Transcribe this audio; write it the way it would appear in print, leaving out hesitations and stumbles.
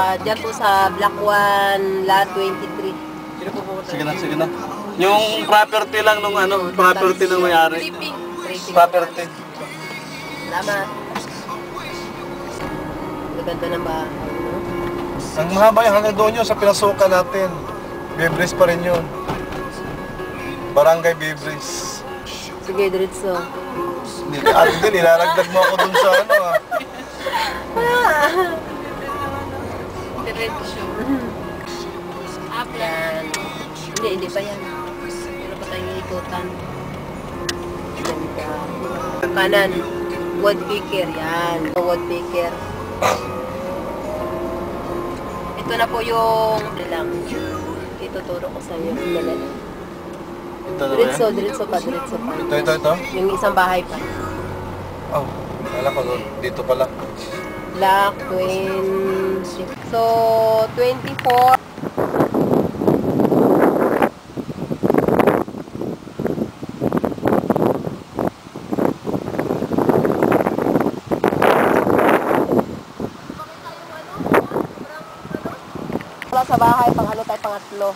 Diyan po sa Block 1, Lot 23. Sige na, sige na. Yung property lang nung ano, property ng may-ari. Property. Salamat. Maganda ng bahay. Ang mahaba yung hanggang doon yun sa pinasukan natin. Bibris pa rin yun. Barangay Bibris. Sige, diretso. At din, ilalagdag mo ako dun sa ano ah. Diretso. Yan. Hindi pa yan. Pero pa tayong ikutan. Kanan. Woodpecker. Yan. Woodpecker. Ito na po yung lang. Ituturo ko sa iyo. Diretso pa. Ito. Yung isang bahay pa. Oh, alam ko doon. Dito pala. Block 20. So, 24. Wala sa bahay, pang ano tayo, pangatlo.